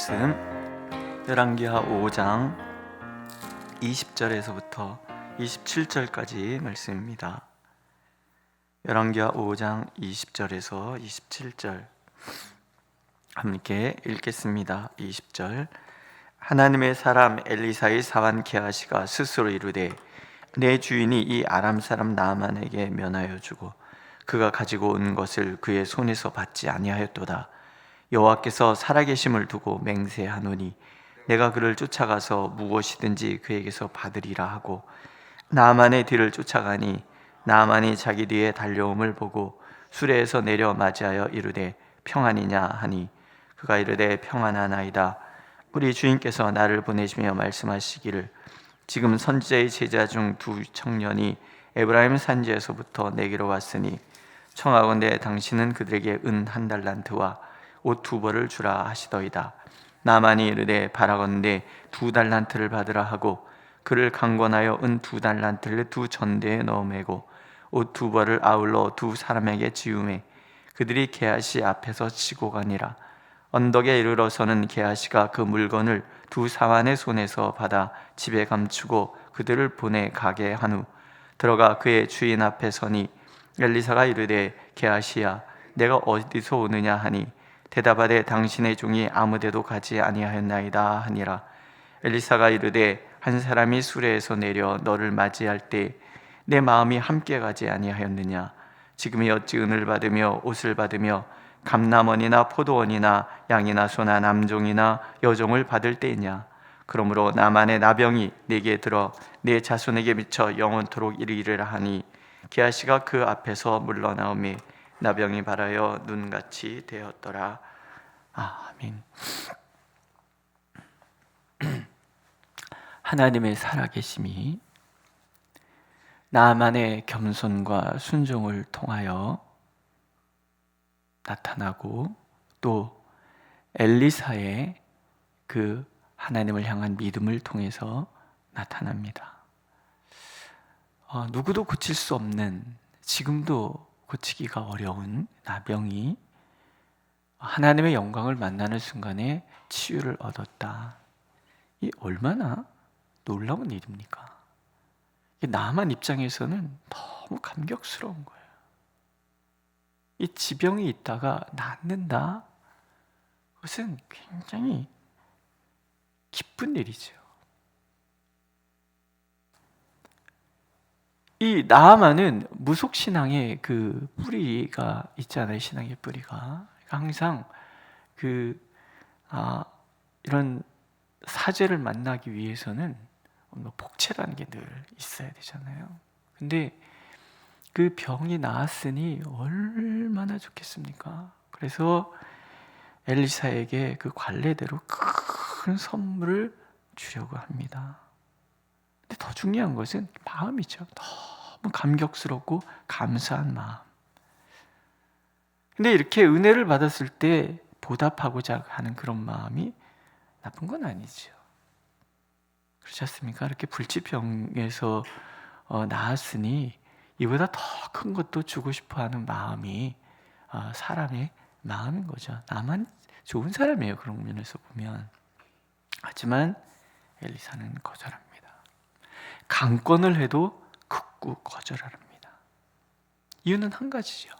말씀 열왕기하 5장 20절에서부터 27절까지 말씀입니다. 열왕기하 5장 20절에서 27절 함께 읽겠습니다. 20절 하나님의 사람 엘리사의 사환 게하시가 스스로 이르되 내 주인이 이 아람 사람 나아만에게 면하여 주고 그가 가지고 온 것을 그의 손에서 받지 아니하였도다. 여호와께서 살아계심을 두고 맹세하노니 내가 그를 쫓아가서 무엇이든지 그에게서 받으리라 하고 나아만의 뒤를 쫓아가니 나아만이 자기 뒤에 달려옴을 보고 수레에서 내려 맞이하여 이르되 평안이냐 하니 그가 이르되 평안하나이다. 우리 주인께서 나를 보내시며 말씀하시기를 지금 선지자의 제자 중 두 청년이 에브라임 산지에서부터 내게로 왔으니 청하건대 당신은 그들에게 은 1달란트와 옷 2벌을 주라 하시더이다. 나만이 이르되 바라건대 2달란트를 받으라 하고 그를 강권하여 은 2달란트를 2전대에 넣어 매고 옷 2벌을 아울러 2 사람에게 지우매 그들이 게하시 앞에서 치고 가니라. 언덕에 이르러서는 게하시가 그 물건을 2 사환의 손에서 받아 집에 감추고 그들을 보내 가게 한 후 들어가 그의 주인 앞에 서니 엘리사가 이르되 게하시야 내가 어디서 오느냐 하니 대답하되 당신의 종이 아무데도 가지 아니하였나이다 하니라. 엘리사가 이르되 한 사람이 수레에서 내려 너를 맞이할 때 내 마음이 함께 가지 아니하였느냐. 지금이 어찌 은을 받으며 옷을 받으며 감람원이나 포도원이나 양이나 소나 남종이나 여종을 받을 때이냐. 그러므로 나만의 나병이 내게 들어 내 자손에게 미쳐 영원토록 이르기를 하니 게하시가 그 앞에서 물러나오매 나병이 발하여 눈같이 되었더라. 아멘. 하나님의 살아계심이 나만의 겸손과 순종을 통하여 나타나고 또 엘리사의 그 하나님을 향한 믿음을 통해서 나타납니다. 누구도 고칠 수 없는, 지금도 고치기가 어려운 나병이 하나님의 영광을 만나는 순간에 치유를 얻었다. 이 얼마나 놀라운 일입니까? 나만 입장에서는 너무 감격스러운 거예요. 이 지병이 있다가 낫는다? 그것은 굉장히 기쁜 일이죠. 이 나아만은 무속신앙의 그 뿌리가 있잖아요. 신앙의 뿌리가 항상 이런 사제를 만나기 위해서는 복채라는 게 늘 있어야 되잖아요. 근데 그 병이 나았으니 얼마나 좋겠습니까? 그래서 엘리사에게 그 관례대로 큰 선물을 주려고 합니다. 근데 더 중요한 것은 마음이죠. 너무 감격스럽고 감사한 마음. 근데 이렇게 은혜를 받았을 때 보답하고자 하는 그런 마음이 나쁜 건 아니죠. 그렇지 않습니까? 이렇게 불치병에서 나았으니 이보다 더 큰 것도 주고 싶어하는 마음이 사람의 마음인 거죠. 나만 좋은 사람이에요. 그런 면에서 보면. 하지만 엘리사는 거절합니다. 강권을 해도 극구 거절합니다. 이유는 한 가지죠.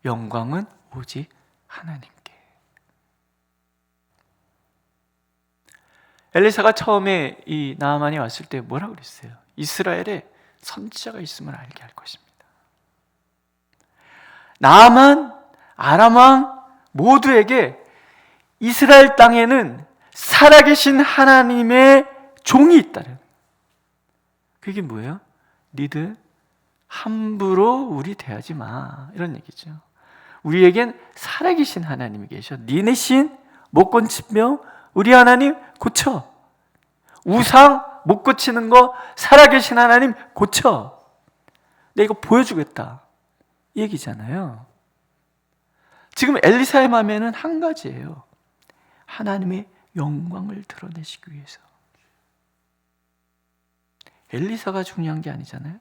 영광은 오직 하나님께. 엘리사가 처음에 이 나아만이 왔을 때 뭐라고 그랬어요? 이스라엘에 선지자가 있음을 알게 할 것입니다. 나아만, 아람 왕 모두에게 이스라엘 땅에는 살아계신 하나님의 종이 있다는. 그게 뭐예요? 니들 함부로 우리 대하지 마, 이런 얘기죠. 우리에겐 살아계신 하나님이 계셔. 니네 신 못 고치며 우리 하나님 고쳐. 우상 못 고치는 거 살아계신 하나님 고쳐. 내가 이거 보여주겠다, 이 얘기잖아요. 지금 엘리사의 마음에는 한 가지예요. 하나님의 영광을 드러내시기 위해서. 엘리사가 중요한 게 아니잖아요.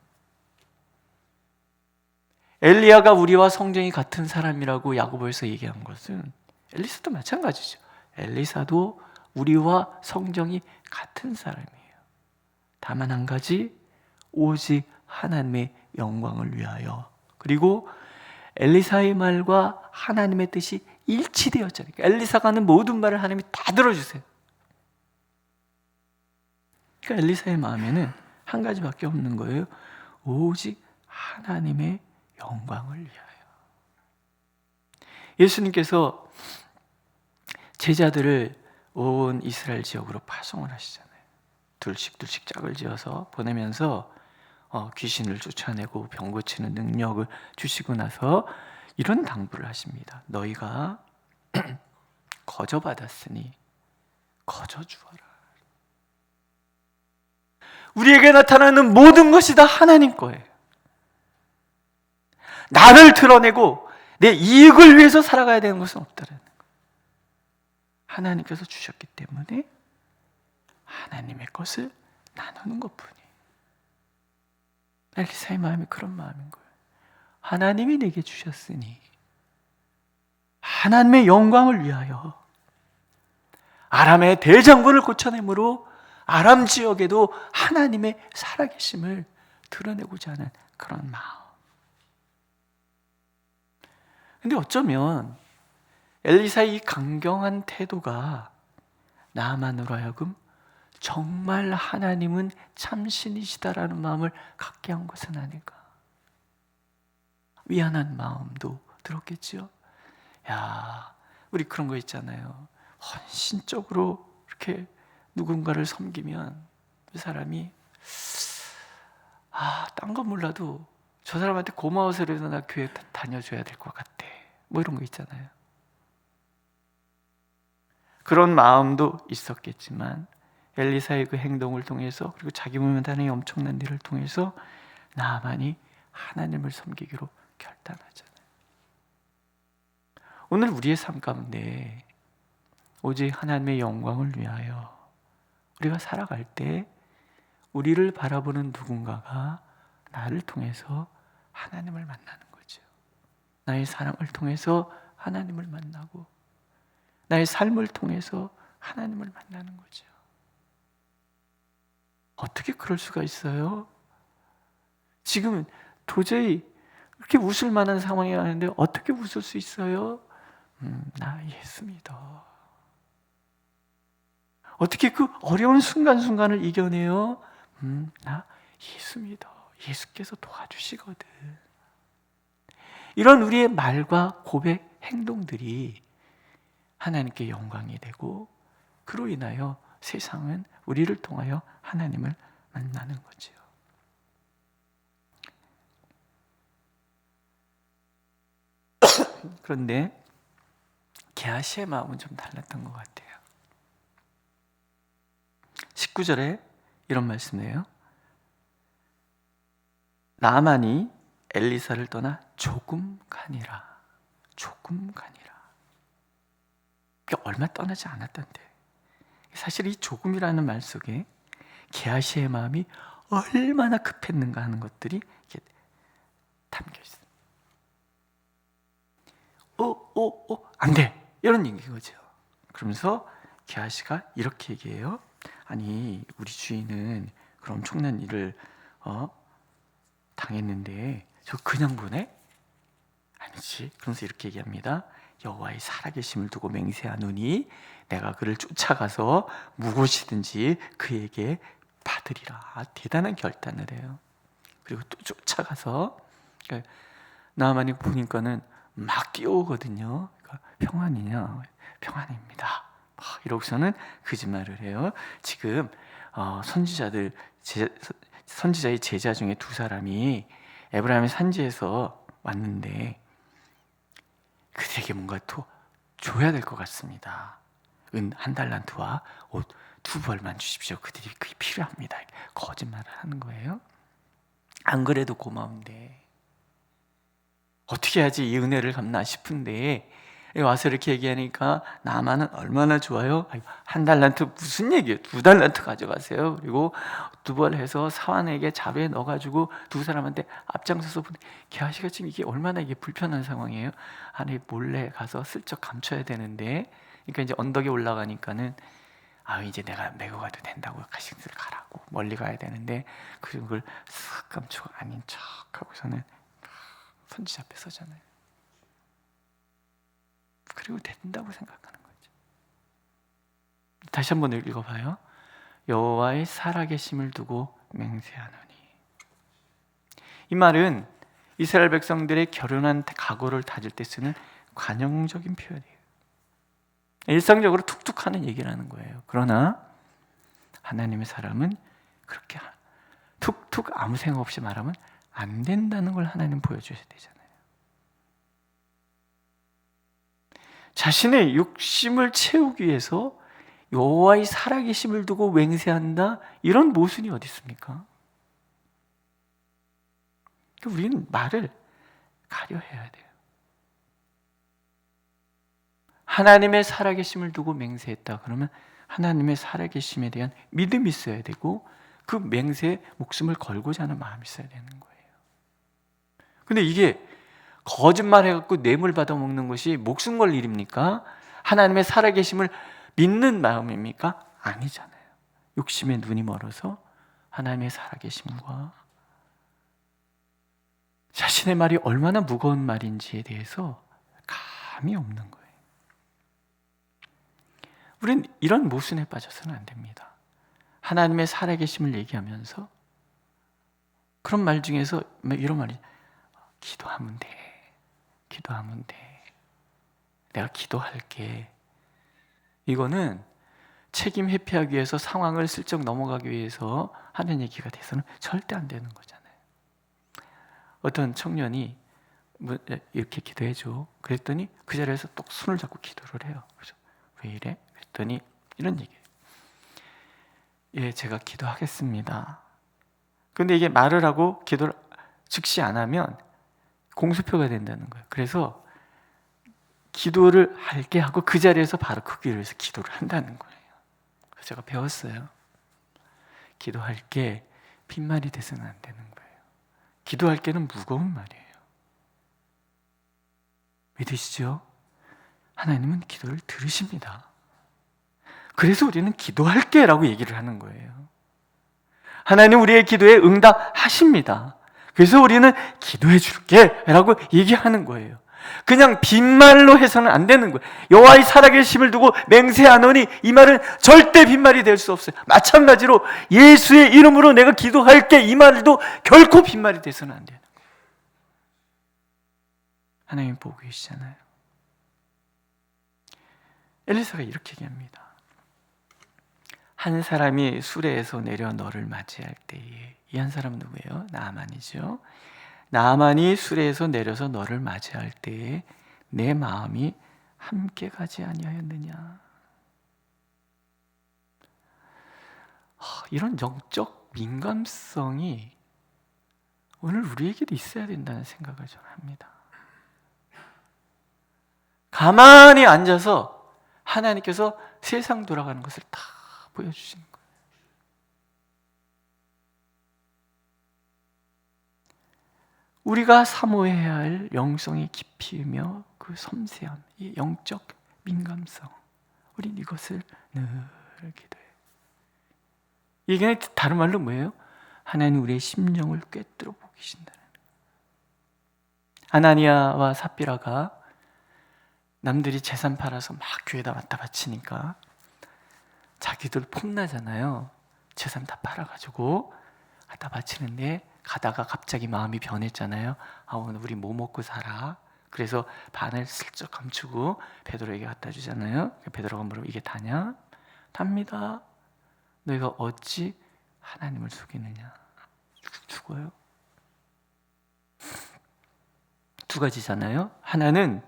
엘리야가 우리와 성정이 같은 사람이라고 야고보에서 얘기한 것은 엘리사도 마찬가지죠. 엘리사도 우리와 성정이 같은 사람이에요. 다만 한 가지, 오직 하나님의 영광을 위하여. 그리고 엘리사의 말과 하나님의 뜻이 일치되었잖아요. 엘리사가 하는 모든 말을 하나님이 다 들어주세요. 그러니까 엘리사의 마음에는 한 가지밖에 없는 거예요. 오직 하나님의 영광을 위하여. 예수님께서 제자들을 온 이스라엘 지역으로 파송을 하시잖아요. 둘씩 짝을 지어서 보내면서 귀신을 쫓아내고 병 고치는 능력을 주시고 나서 이런 당부를 하십니다. 너희가 거저받았으니 거저 주어라. 우리에게 나타나는 모든 것이 다 하나님 거예요. 나를 드러내고 내 이익을 위해서 살아가야 되는 것은 없다라는 거예요. 하나님께서 주셨기 때문에 하나님의 것을 나누는 것뿐이에요. 엘리사의 마음이 그런 마음인 거예요. 하나님이 내게 주셨으니 하나님의 영광을 위하여 아람의 대장군을 고쳐내므로 아람 지역에도 하나님의 살아계심을 드러내고자 하는 그런 마음. 근데 어쩌면 엘리사의 이 강경한 태도가 나아만으로 하여금 정말 하나님은 참신이시다라는 마음을 갖게 한 것은 아닐까. 미안한 마음도 들었겠지요. 야, 우리 그런 거 있잖아요. 헌신적으로 이렇게 누군가를 섬기면 그 사람이 딴 건 몰라도 저 사람한테 고마워서라도 나 교회 다녀줘야 될 것 같아. 뭐 이런 거 있잖아요. 그런 마음도 있었겠지만 엘리사의 그 행동을 통해서 그리고 자기 몸에 다는 엄청난 일을 통해서 나아만이 하나님을 섬기기로 결단하잖아요. 오늘 우리의 삶 가운데 오직 하나님의 영광을 위하여 우리가 살아갈 때 우리를 바라보는 누군가가 나를 통해서 하나님을 만나는 거죠. 나의 사랑을 통해서 하나님을 만나고 나의 삶을 통해서 하나님을 만나는 거죠. 어떻게 그럴 수가 있어요? 지금 도저히 그렇게 웃을 만한 상황이 아닌데 어떻게 웃을 수 있어요? 나 예수 믿어. 어떻게 그 어려운 순간순간을 이겨내요? 나 예수 믿어. 예수께서 도와주시거든. 이런 우리의 말과 고백, 행동들이 하나님께 영광이 되고 그로 인하여 세상은 우리를 통하여 하나님을 만나는 거지요. 그런데 게하시의 마음은 좀 달랐던 것 같아요. 19절에 이런 말씀이에요. 나아만이 엘리사를 떠나 조금 가니라. 조금 가니라. 그러니까 얼마 떠나지 않았던데. 사실 이 조금이라는 말 속에 게하시의 마음이 얼마나 급했는가 하는 것들이 담겨 있어요. 안 돼! 이런 얘기인 거죠. 그러면서 게하시가 이렇게 얘기해요. 아니, 우리 주인은 그런 엄청난 일을 당했는데 저 그냥 보내? 아니지. 그러면서 이렇게 얘기합니다. 여호와의 살아계심을 두고 맹세하노니 내가 그를 쫓아가서 무엇이든지 그에게 받으리라. 대단한 결단을 해요. 그리고 또 쫓아가서 나아만이 보니까는 막 뛰어오거든요. 그러니까 평안이냐? 평안입니다. 이러고서는 거짓말을 해요. 지금 선지자의 제자 중에 두 사람이 에브라임의 산지에서 왔는데 그들에게 뭔가 또 줘야 될 것 같습니다. 은 1달란트와 옷 2벌만 주십시오. 그들이 그게 필요합니다. 거짓말을 하는 거예요. 안 그래도 고마운데 어떻게 해야지 이 은혜를 갚나 싶은데 와서 이렇게 얘기하니까 나만은 얼마나 좋아요. 1달란트 무슨 얘기예요? 2달란트 가져가세요. 그리고 2벌 해서 사환에게 자루에 넣어가지고 두 사람한테 앞장서서 게하시가 지금 이게 얼마나 이게 불편한 상황이에요. 아니 몰래 가서 슬쩍 감춰야 되는데 그러니까 이제 언덕에 올라가니까는 이제 내가 메고 가도 된다고, 가식들 가라고, 멀리 가야 되는데 그걸 쓱 감추고 아닌 척 하고서는 선지자 앞에 서잖아요. 그리고 된다고 생각하는 거죠. 다시 한번 읽어봐요. 여호와의 살아계심을 두고 맹세하노니. 이 말은 이스라엘 백성들의 결연한 각오를 다질 때 쓰는 관용적인 표현이에요. 일상적으로 툭툭 하는 얘기를 하는 거예요. 그러나 하나님의 사람은 그렇게 툭툭 아무 생각 없이 말하면 안 된다는 걸 하나님 보여주셔야 되잖아요. 자신의 욕심을 채우기 위해서 여호와의 살아계심을 두고 맹세한다, 이런 모순이 어디 있습니까? 우리는 말을 가려해야 돼요. 하나님의 살아계심을 두고 맹세했다 그러면 하나님의 살아계심에 대한 믿음이 있어야 되고, 그 맹세에 목숨을 걸고자 하는 마음이 있어야 되는 거예요. 근데 이게 거짓말 해갖고 뇌물 받아먹는 것이 목숨 걸 일입니까? 하나님의 살아계심을 믿는 마음입니까? 아니잖아요. 욕심에 눈이 멀어서 하나님의 살아계심과 자신의 말이 얼마나 무거운 말인지에 대해서 감이 없는 거예요. 우리는 이런 모순에 빠져서는 안 됩니다. 하나님의 살아계심을 얘기하면서 그런 말 중에서 이런 말이, 기도하면 돼, 기도하면 돼, 내가 기도할게. 이거는 책임 회피하기 위해서, 상황을 슬쩍 넘어가기 위해서 하는 얘기가 돼서는 절대 안 되는 거잖아요. 어떤 청년이 이렇게 기도해줘 그랬더니 그 자리에서 또 손을 잡고 기도를 해요. 그래서 왜 이래? 그랬더니 이런 얘기예요. 예, 제가 기도하겠습니다. 근데 이게 말을 하고 기도를 즉시 안 하면 공수표가 된다는 거예요. 그래서 기도를 할게 하고 그 자리에서 바로 그 길을 위해서 기도를 한다는 거예요. 그래서 제가 배웠어요. 기도할게 빈말이 돼서는 안 되는 거예요. 기도할게는 무거운 말이에요. 믿으시죠? 하나님은 기도를 들으십니다. 그래서 우리는 기도할게 라고 얘기를 하는 거예요. 하나님 우리의 기도에 응답하십니다. 그래서 우리는 기도해 줄게 라고 얘기하는 거예요. 그냥 빈말로 해서는 안 되는 거예요. 여호와의 살아계심을 두고 맹세하노니, 이 말은 절대 빈말이 될 수 없어요. 마찬가지로 예수의 이름으로 내가 기도할게, 이 말도 결코 빈말이 돼서는 안 되는 거예요. 하나님 보고 계시잖아요. 엘리사가 이렇게 얘기합니다. 한 사람이 수레에서 내려 너를 맞이할 때에, 이 한 사람은 누구예요? 나아만이죠. 나아만이 수레에서 내려서 너를 맞이할 때에 내 마음이 함께 가지 아니하였느냐. 이런 영적 민감성이 오늘 우리에게도 있어야 된다는 생각을 저는 합니다. 가만히 앉아서 하나님께서 세상 돌아가는 것을 다 보여주시는 거예요. 우리가 사모해야 할 영성의 깊이며 그 섬세함, 이 영적 민감성, 우린 이것을 늘 기도해요. 이게 다른 말로 뭐예요? 하나님 우리의 심령을 꿰뚫어 보고 계신다는 거예요. 아나니아와 삽비라가 남들이 재산 팔아서 막 교회에다 갖다 바치니까 자기들 폼나잖아요. 재산 다 팔아가지고 갖다 바치는데 가다가 갑자기 마음이 변했잖아요. 오늘 우리 뭐 먹고 살아? 그래서 반을 슬쩍 감추고 베드로에게 갖다 주잖아요. 베드로가 물어, 이게 다냐? 답니다. 너희가 어찌 하나님을 속이느냐? 죽어요. 두 가지잖아요. 하나는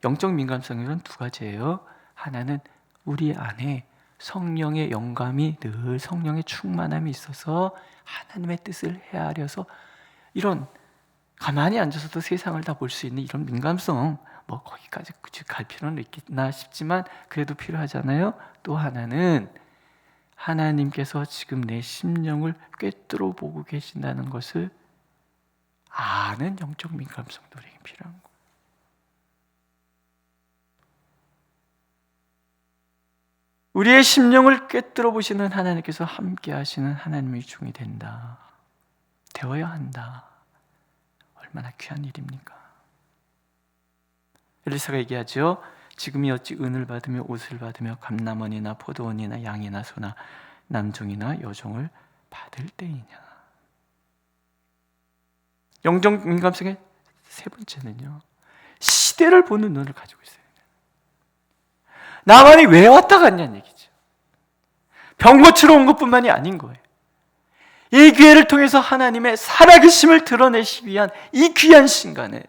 영적 민감성이란 두 가지예요. 하나는 우리 안에 성령의 영감이, 늘 성령의 충만함이 있어서 하나님의 뜻을 헤아려서 이런 가만히 앉아서도 세상을 다 볼 수 있는 이런 민감성, 뭐 거기까지 굳이 갈 필요는 있겠나 싶지만 그래도 필요하잖아요. 또 하나는 하나님께서 지금 내 심령을 꿰뚫어 보고 계신다는 것을 아는 영적 민감성도 우리에게 필요한 거예요. 우리의 심령을 꿰뚫어 보시는 하나님께서 함께 하시는 하나님의 종이 된다, 되어야 한다. 얼마나 귀한 일입니까? 엘리사가 얘기하죠. 지금이 어찌 은을 받으며 옷을 받으며 감람원이나 포도원이나 양이나 소나 남종이나 여종을 받을 때이냐. 영적 민감성의 세 번째는요, 시대를 보는 눈을 가지고 있어요. 나만이 왜 왔다 갔냐는 얘기죠. 병 고치러 온 것뿐만이 아닌 거예요. 이 기회를 통해서 하나님의 살아계심을 드러내시기 위한 이 귀한 순간에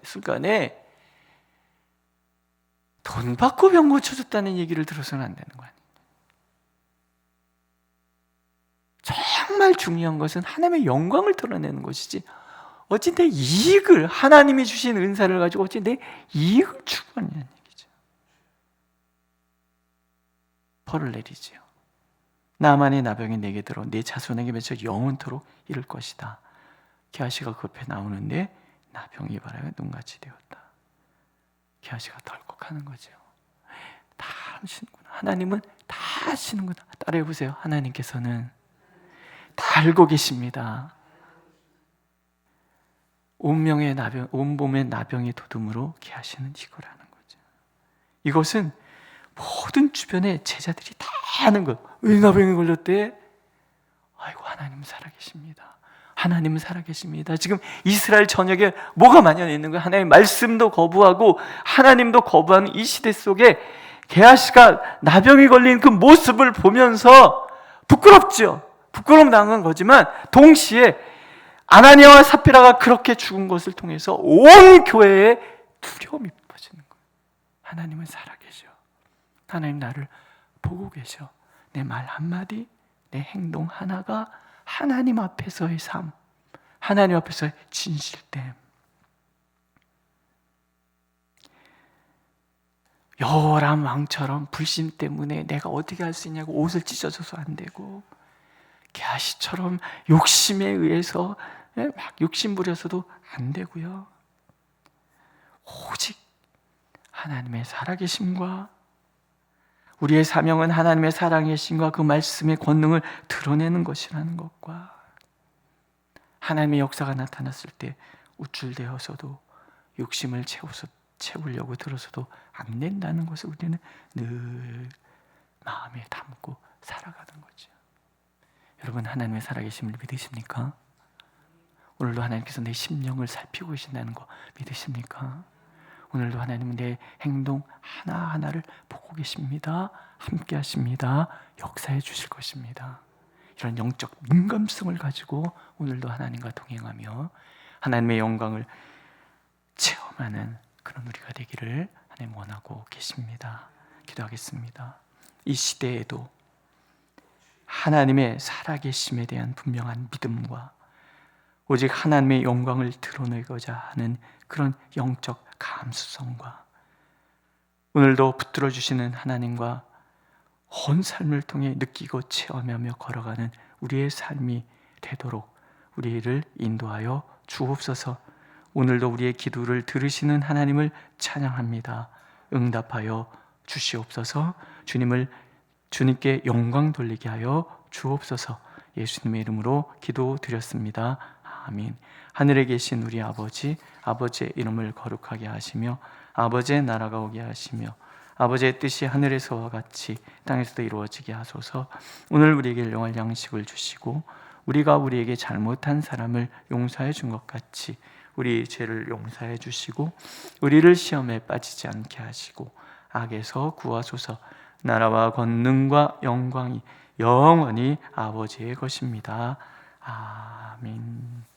돈 받고 병 고쳐줬다는 얘기를 들어서는 안 되는 거 아니에요. 정말 중요한 것은 하나님의 영광을 드러내는 것이지, 어찌 내 이익을, 하나님이 주신 은사를 가지고 어찌 내 이익을 추구하냐는 얘기죠. 벌을 내리지요. 나만의 나병이 내게 들어 내 자손에게 맺혀 영원토록 이를 것이다. 게하시가 그 앞에 나오는데 나병이 바라에 눈같이 되었다. 게하시가 덜컥하는 거죠. 다 하시는구나. 하나님은 다 하시는구나. 따라해 보세요. 하나님께서는 다 알고 계십니다. 온몸의 나병의 도둠으로 게하시는 이거라는 거죠. 이것은 모든 주변의 제자들이 다 아는 것. 왜 나병에 걸렸대? 아이고, 하나님은 살아계십니다. 하나님은 살아계십니다. 지금 이스라엘 전역에 뭐가 만연해 있는 거예요? 하나님의 말씀도 거부하고 하나님도 거부하는 이 시대 속에 게하시가 나병에 걸린 그 모습을 보면서 부끄럽죠. 부끄러움 당한 거지만 동시에 아나니아와 삽비라가 그렇게 죽은 것을 통해서 온 교회에 두려움이 퍼지는 거예요. 하나님은 살아계셔. 하나님 나를 보고 계셔. 내 말 한마디, 내 행동 하나가 하나님 앞에서의 삶, 하나님 앞에서의 진실됨. 여호람 왕처럼 불신 때문에 내가 어떻게 할 수 있냐고 옷을 찢어져서 안 되고, 게하시처럼 욕심에 의해서 막 욕심 부려서도 안 되고요. 오직 하나님의 살아계심과 우리의 사명은 하나님의 사랑의 신과 그 말씀의 권능을 드러내는 것이라는 것과 하나님의 역사가 나타났을 때 우쭐대어서도 욕심을 채우려고 들어서도 안 된다는 것을 우리는 늘 마음에 담고 살아가는 거죠. 여러분, 하나님의 살아계심을 믿으십니까? 오늘도 하나님께서 내 심령을 살피고 계신다는 거 믿으십니까? 오늘도 하나님은 내 행동 하나하나를 보고 계십니다. 함께 하십니다. 역사해 주실 것입니다. 이런 영적 민감성을 가지고 오늘도 하나님과 동행하며 하나님의 영광을 체험하는 그런 우리가 되기를 하나님 원하고 계십니다. 기도하겠습니다. 이 시대에도 하나님의 살아계심에 대한 분명한 믿음과 오직 하나님의 영광을 드러내고자 하는 그런 영적 감수성과 오늘도 붙들어 주시는 하나님과 온 삶을 통해 느끼고 체험하며 걸어가는 우리의 삶이 되도록 우리를 인도하여 주옵소서. 오늘도 우리의 기도를 들으시는 하나님을 찬양합니다. 응답하여 주시옵소서. 주님께 영광 돌리게 하여 주옵소서. 예수님의 이름으로 기도드렸습니다. 아멘. 하늘에 계신 우리 아버지, 아버지의 이름을 거룩하게 하시며 아버지의 나라가 오게 하시며 아버지의 뜻이 하늘에서와 같이 땅에서도 이루어지게 하소서. 오늘 우리에게 일용할 양식을 주시고 우리가 우리에게 잘못한 사람을 용서해 준 것 같이 우리 죄를 용서해 주시고 우리를 시험에 빠지지 않게 하시고 악에서 구하소서. 나라와 권능과 영광이 영원히 아버지의 것입니다. 아멘.